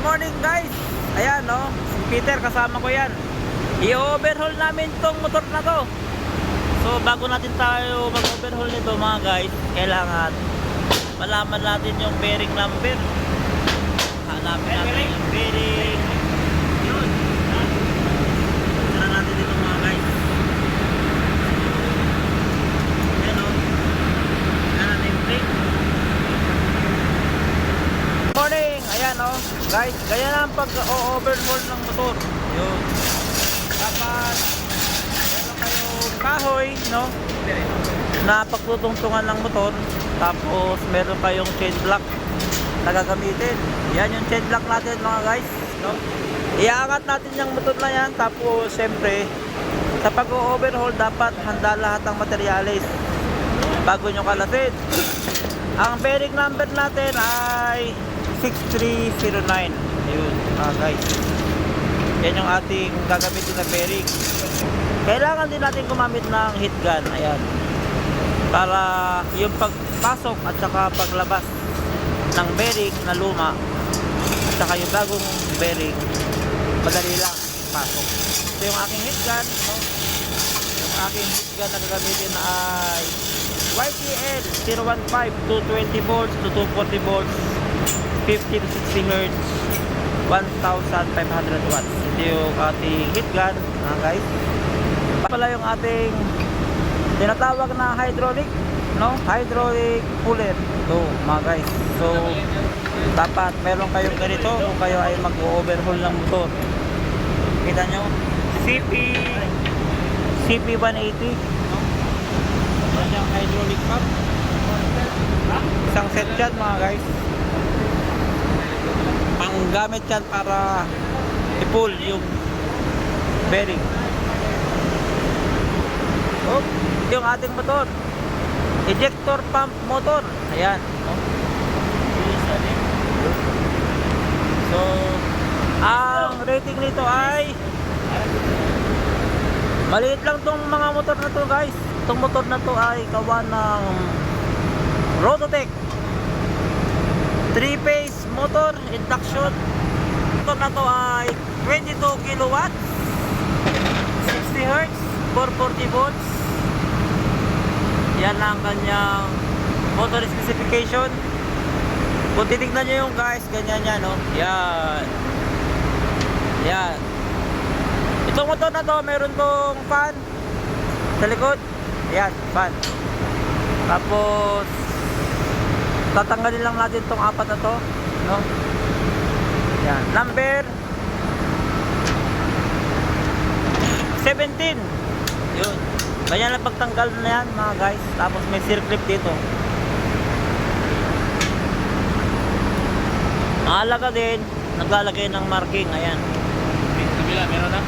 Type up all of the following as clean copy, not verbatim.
morning guys. Ayan no, si Peter kasama ko yan. I-overhaul namin tong motor na to. So bago natin tayo mag-overhaul nito mga guys, kailangan malaman natin yung bearing number. Hanapin natin yung bearing. Yun. Tignan natin dito mga guys. Ayan o. Tignan natin yung plate. Morning! Ayan o. Guys, ganyan ang pag-overhaul ng motor. Yun. Dapat meron kayong kahoy, no? Na pagtutungtungan ng motor. Tapos meron kayong chain block na gagamitin. Yan yung chain block natin mga guys, no? Iaangat natin yung motor na yan. Tapos syempre sa pag-overhaul dapat handa lahat ng materyales bago nyo kalasin. Ang bearing number natin ay 6309. Ayun mga guys, yan yung ating gagamitin na bearing. Kailangan din natin gumamit ng heat gun. Ayan, para yung pagpasok at saka paglabas ng bearing na luma at saka yung bagong bearing madali lang pasok. Ito yung aking heat gun, no? Yung aking heat gun na gagamitin ay YTL 015 220 volts to 240 volts 50 to 60 Hz 1500 watts. Ito yung ating heat gun mga guys. Pala yung ating tinatawag na hydraulic, no? Hydraulic puller. Ito mga guys. So dapat meron kayong ganito kung kayo ay mag-overhaul ng motor. Kita nyo? CP 180, no? Yan yung hydraulic pump. Isang set yan mga guys. Ang gamit yan para i-pull yung bearing. Oh, yung ating motor, ejector pump motor. Ayan, oh. So ang rating nito ay maliit lang tong mga motor na to guys. Itong motor na to ay gawa ng Rototech 3-phase motor induction. Motor na to ay 22 kilowatts 60 Hz 440 volts. Yan lang kanyang motor specification. Kung titignan nyo yung guys, ganyan yan, no? Yan. Yan. Itong motor na to, meron tong fan sa likod. Yan, fan. Tapos tatanggalin lang natin tong apat na to, no? Yan, number 17. Yun. Ganyan lang pagtanggal na yan mga guys. Tapos may circlip dito. Mahalaga din, naglalagay ng marking. Ayan. Kabila, meron na.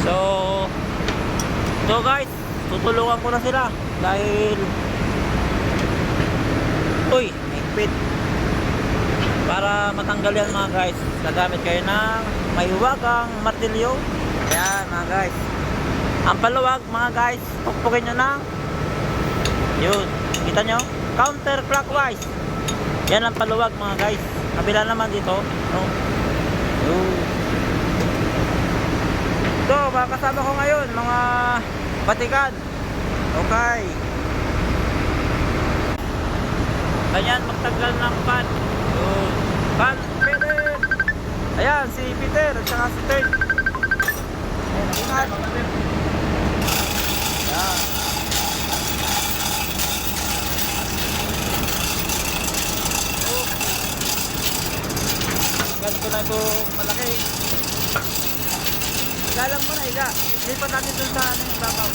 So guys, tutulungan ko na sila. Dahil uy, higpit. Para matanggal yan mga guys, gagamit kayo ng mahiwagang martilyo. Ayan mga guys. Ang paluwag mga guys, pukpukin nyo na. Yun, kita nyo? Counterclockwise. Yan ang paluwag mga guys. Kabila naman dito, no? Yun. So, mga kasama ko ngayon, mga batikan. Okay. Ganyan, magtanggal ng pan. Yun. Pan, Peter. Ayan, si Peter at saka si Ted. Ingat. Ayan. Ganito na itong malaki. Galang mo na, higa. Lipat natin dun sa anong babaw.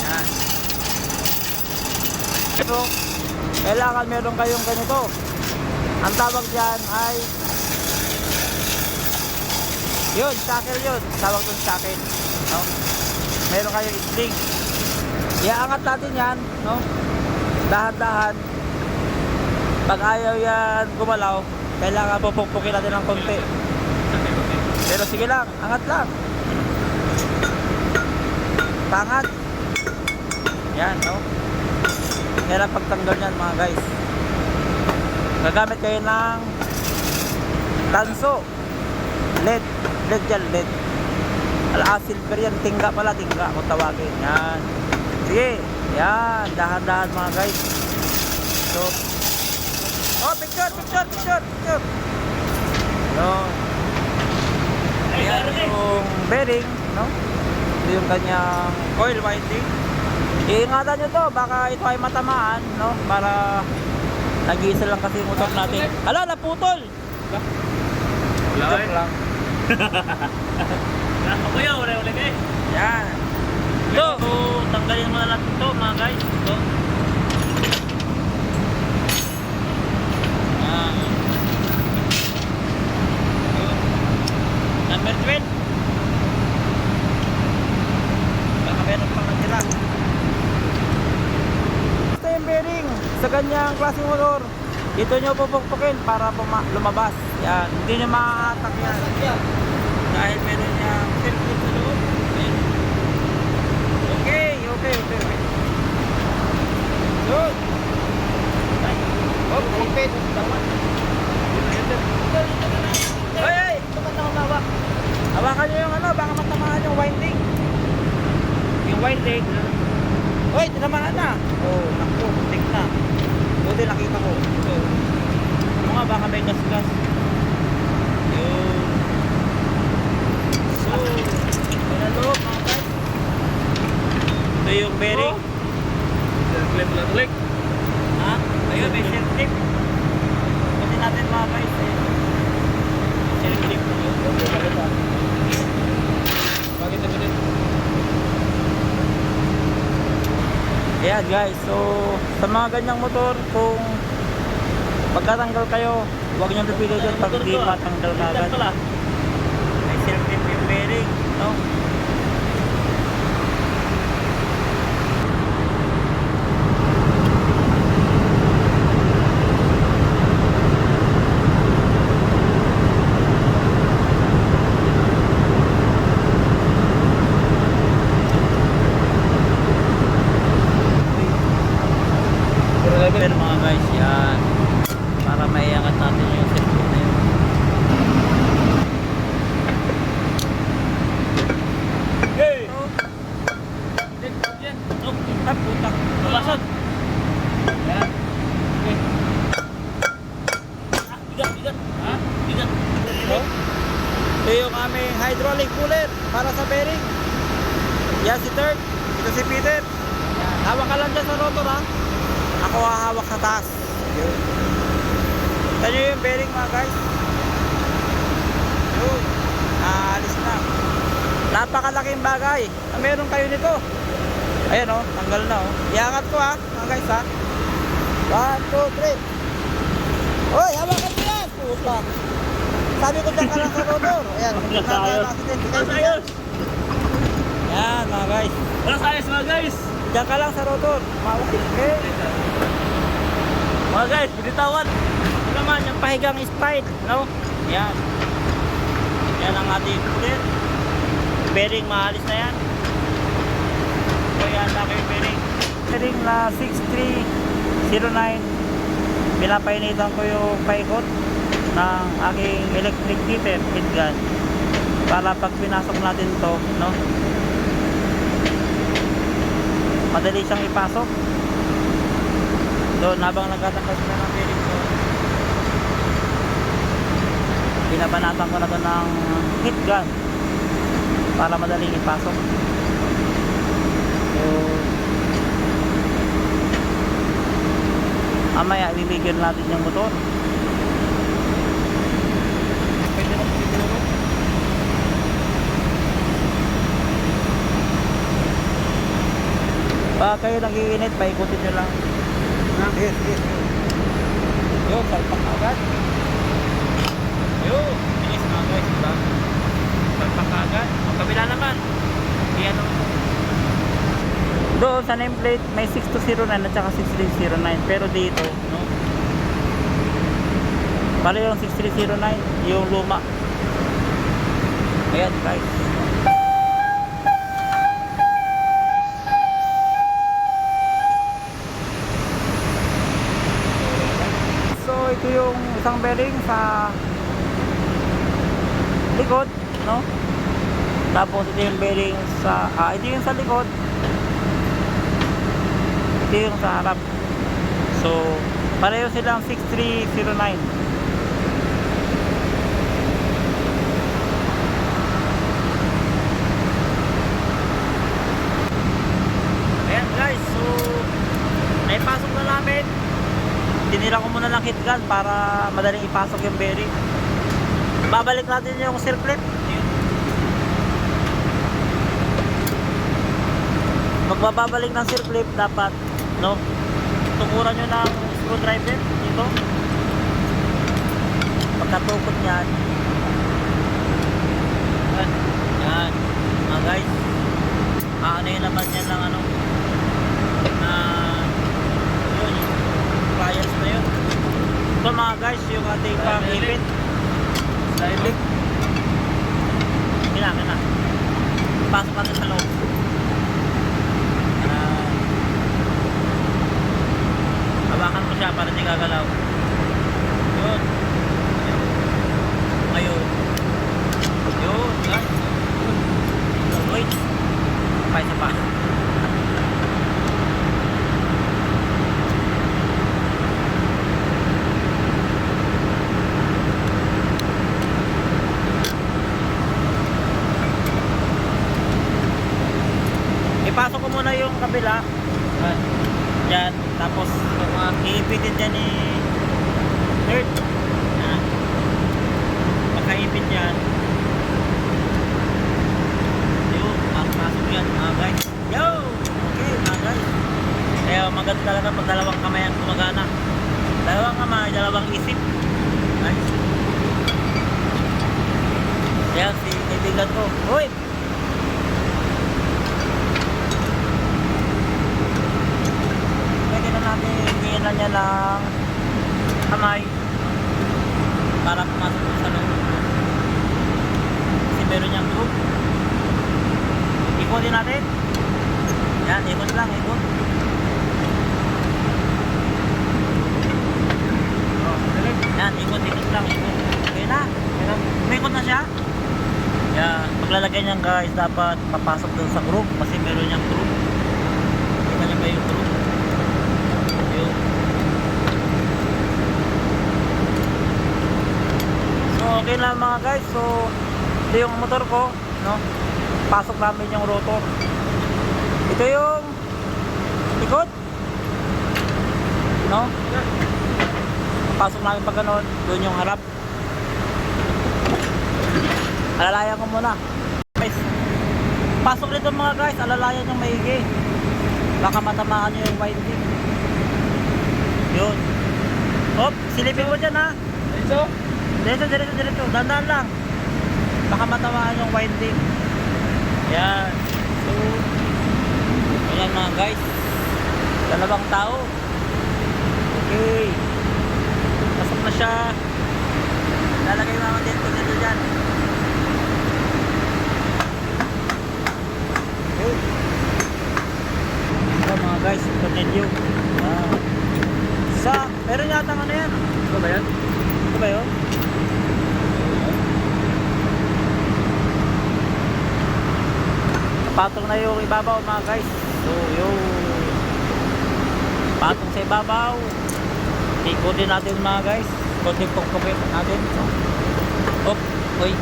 Yan. So, kailangan meron kayong ganito. Ang tawag dyan ay yun, shackle yun. Tawag dun shackle, no? Meron kayong string. Iaangat natin yan, no? Dahan-dahan. Pag ayaw yan gumalaw, kailangan pupukpukin natin ng konti. Pero sige lang, angat lang. Pangat. Yan, no? Yan ang pagtanggal niyan mga guys. Gagamit kayo ng tanso. LED yan, LED. Silver yan, tingga pala, tingga kung tawagin. Yan. Sige, yan, dahan-dahan mga guys. So, oh, picture. Yun. Ayan yung bearing, no? Ito yung kanyang coil winding. Iingatan nyo to, baka ito ay matamaan, no? Para nag-iisa lang kasi yung motor natin. Hala, naputol! Joke lang. Ako yun, wala kayo. Yan. So, tanggalin mo na natin ito mga guys. Ito. Number 12. Baka meron pang natira. Ito yung bearing sa ganyang klaseng motor. Dito nyo pupukpukin para lumabas. Yan. Hindi nyo makakatak yan. Dahil meron niyang circuit sa loob. Okay. Good. Oh, kapit. Ay! Bakit na humawak? Hawakan nyo yung ano, baka matamaan yung winding. Yung winding. Uy, tinamaan na. Oh, naku, muntik na. Buti nakita ko. So, ano nga, baka may gas-gas. Yun. So, wala loob mga guys. Ito yung bearing. Clip. Ha? Ayun, may shell clip. Pati natin mga guys. Shell clip. Bakit na din? Ayan guys, so sa mga ganyang motor, kung pagkatanggal kayo, huwag nyo pipili dyan pag di matanggal kagad. May shell clip yung bearing, no? Pero mga guys, yan, para maiangat natin yung circuit na yun. Hey! Putak. Labasan! Yan. Okay. Bigat. Ha? Bigat. Ito yung aming hydraulic cooler para sa bearing. Yan si Third. Ito si Peter. Yan. Hawak ka lang dyan sa rotor ha. Ako hahawak sa taas. Yun. Ito nyo yung bearing mga guys. Yun. Naalis na. Napakalaking bagay na meron kayo nito. Ayan o, tanggal na o. Iangat ko ha mga guys ha. 1, 2, 3. Hoy, hawakan mo yan. Puta. Sabi ko dyan ka lang sa rotor. Ayan. Ayos! Yan mga guys. Wala sa ayos mga guys! Diyan ka lang sa rotor. Mawak. Okay. Mga guys, binitawan! Ito naman yung pahigang style, no? Yan. Yan ang ating cooler. Bearing maalis na yan. So yan na kayo bearing. Bearing na 6309. Pinapainitan ko yung paikot ng aking electric heater, heat gun. Para pag pinasok natin to, no? Madali siyang ipasok. Doon habang nagtatanggal sila ng bearing ko, binabanatan ko na to ng heat gun para madaling ipasok. So mamaya ibibigyan natin yung motor. Pwede na siguro. Baka kayo nag-iinit, paikutin nyo lang. Yes. Yun, salpak agad. Yun, bilis mga guys, diba? Salpak agad. Ang kabila naman, yan o. Doon sa nameplate, may 6209 at saka 6309. Pero dito, no? Pala yung 6309, yung luma. Ayan guys. sa likod, no? Tapos ito yung bearing sa ito yung sa likod. Ito yung sa harap. So, pareho silang 6309. Ayan guys, so naipasok na namin. Tinira ko muna ng heat gun para madaling ipasok yung bearing. Babalik natin yung circlip. Magbababalik ng circlip dapat, no? Tukuran nyo ng screwdriver dito. Pagkatukot nyan, yan mga guys, ano yun naman yan ng ano na yun, yung pliers na yun. Ito mga guys, yung ating pang-ipit sliding. Kailangan na pasok natin sa loob. Hawakan mo siya para hindi gagalaw. Yun. Ngayon. Yun. Guys. Wait. Pa isa pa. Ipasok ko muna yung kabila. Yan, tapos iipitin dyan ni third. Yan. Pagkaipit yan, yun, pasok yan mga guys. Yo! Okay mga guys. Kaya maganda talaga pag dalawang kamay ang gumagana. Dalawang kamay, dalawang isip. Nice. Yan, si kaibigan ko. Uy! Hingin na niya ng kamay para pumasok sa loob kasi meron niyang group. Ikotin natin yan, ikot lang, ikot. Yan, ikot lang, ikot. Okay na, umikot na siya. Yan, paglalagay niyan guys, dapat papasok dun sa group kasi meron niyang group. Kita niya ba yung group? So okay na mga guys. So ito yung motor ko, no? Pasok namin yung rotor. Ito yung likod, no? Pasok namin pag ganon. Doon yung harap. Alalayan ko muna guys. Pasok nito mga guys, alalayan yung maigi. Baka matamaan nyo yung winding. Yun. Hop, silipin mo dyan ha. Diretso. Dandan lang. Baka matawaan yung winding. Yan. So, ayan mga guys. Dalawang tao. Okay. Pasok na siya. Lalagay mo dito dyan. Okay. So mga guys, continue. Meron yata ano yan? Ito ba yan? Ito ba yun? Patong na yung ibabaw mga guys. So yun, patong sa ibabaw. Ikutin natin mga guys. Kunting pong-pokit natin. Op, wait.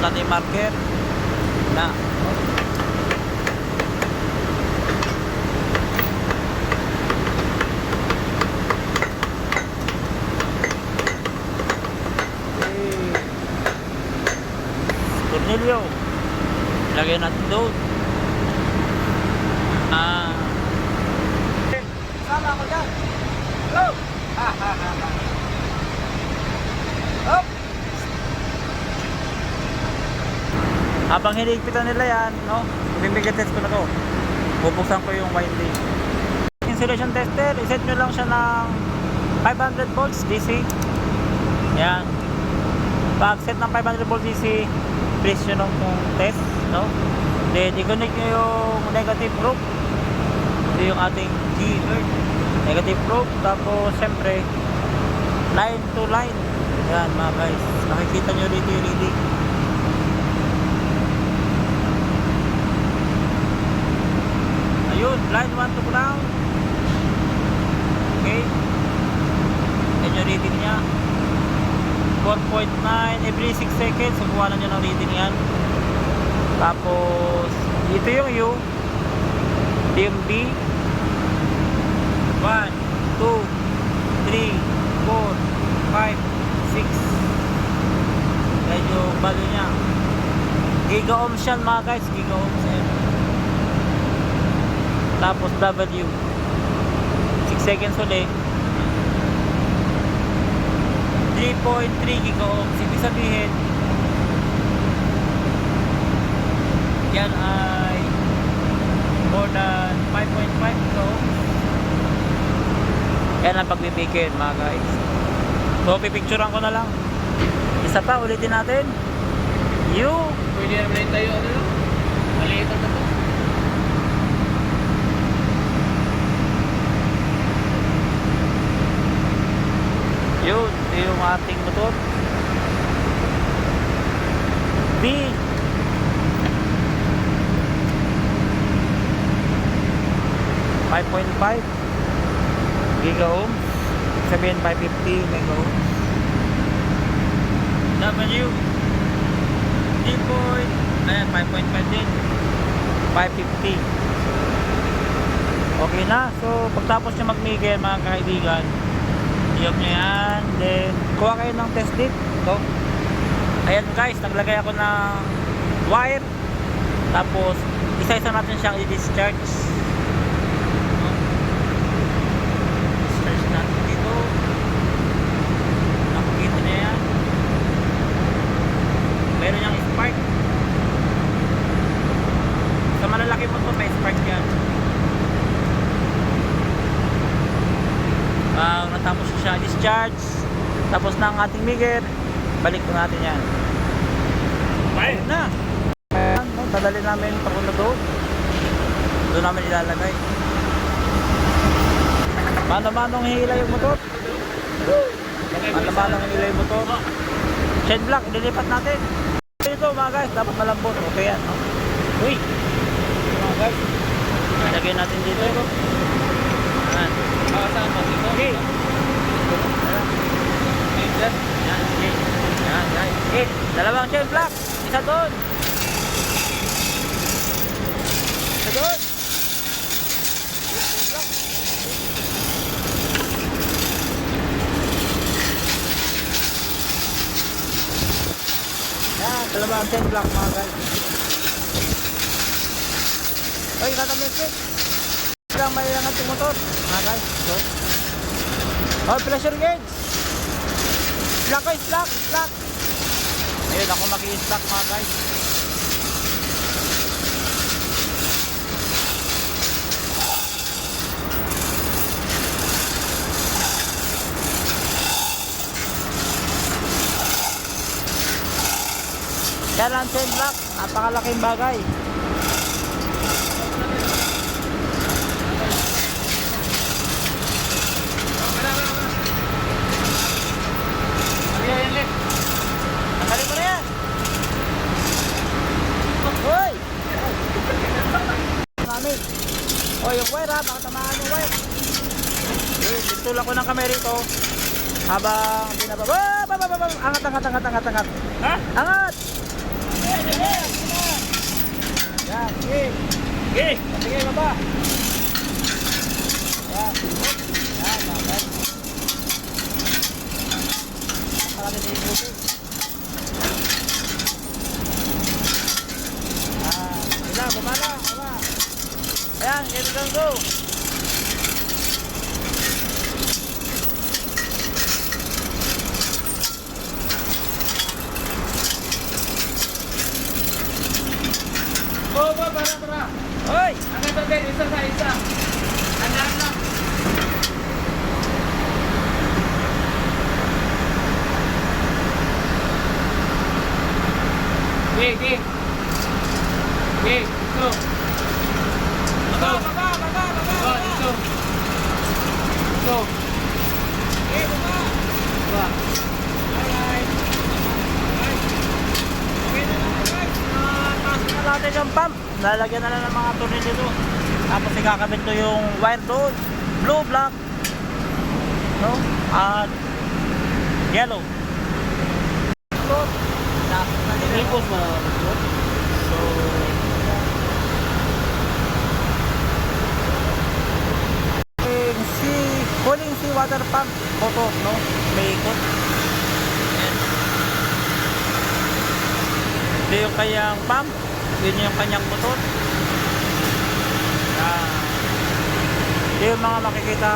Natin yung marker na tornilyo. Lagyan natin doon. Sama ako dyan. Go! Hop! Habang hinigpitan nila yan, no? Bibigyan-test ko na to. Bubuksan ko yung winding. Insulation tester, iset nyo lang siya ng 500 volts DC. Yan. Pag set ng 500 volts DC, press nyo nung test, no? Then, i-connect nyo yung negative probe. Ito yung ating G-herd. Negative probe. Tapos, syempre, line to line. Yan mga guys, nakikita nyo dito yung reading. Ayun, line 1 to ground. Okay, yan yung reading nya. 4.9 every 6 seconds. Kukuha na nyo ng reading yan. Tapos ito yung U. Ito yung B. 1, 2, 3, 4, 5, 6. Yan yung value nya. Giga ohms yan mga guys. Giga ohms yan. Tapos W 6 seconds ulit 3.3 giga ohms. Ibig sabihin yan ay more than 5.5 giga ohms. Yan ang pagbibigyan mga guys. So pipicturean ko na lang. Isa pa, ulitin natin. U. Pwede naman tayo ano lang. Maliit ang tato. Yun, ito yung ating motor. B. .5 giga ohm. Sabihin 550 mega ohm. W 5.5 din. 550. Okay na. So pagtapos nyo mag-migel mga kaibigan, i-off nyo yan. Then kuha kayo ng test dip. So, ayan guys, naglagay ako ng wire. Tapos isa-isa natin siyang i-discharge. Discharge natin dito. Nakikita niya yan. Meron niyang spark. Sa malalaki mo may spark yan. Natapos siya discharge. Tapos na ang ating migger. Balik ko natin yan. Bye Na. Ayan, no, dadali namin papunta doon. Doon namin ilalagay. Mano-manong hihila yung motor. Mano-manong hihila yung motor. Chain block, ililipat natin. Ito mga guys, dapat malambot. Okay yan, no? Uy! Mga guys, lagyan natin dito. Ayan. Kasama dito. Okay. Yan, okay. Yan, guys. Okay, dalawang chain block. Isa doon. Isa doon. Yan, dalawang chain block mga guys. Oy, katamisik. Lang may lang ang motor mga guys. So, oh, pressure gauge. Slack ko, slack. Ayun, ako mag-i-slack mga guys. Yan ang chain block. Napakalaking bagay. Tanggalin mo na yan. Hoy! Namin. O yung wire ha, baka tamaan yung wire. Tutulak ko ng kamera rito. Habang binababa. Angat. Ha? Angat! Yan, sige. Okay. Sige, baba. Yan. Yan, bakit? Nakalagay na yung buti. Bumala. Ayan, go. Para. Hoy! Ang ito din, isa sa isa. Andaan lang. Okay. Ito. Baba. Ito. baba. Alright. Okay na naman guys. Taas na natin yung pump. Lalagyan na lang ng mga tornilyo dito. Tapos ikakabit to yung wire doon. Blue, black. No? At yellow. Ipos mo na. So, cooling si water pump motor, no? May ikot. Ayan. Ito yung kanyang pump. Yun yung kanyang motor. Ito yung mga makikita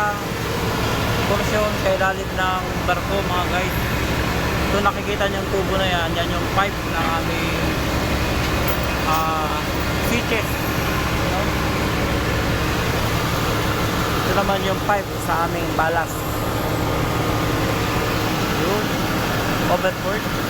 porsyon sa ilalim ng barko mga guys. Ito nakikita nyo yung tubo na yan. Yan yung pipe ng aming switches, no? Ito naman yung pipe sa aming ballast. Yun, overboard.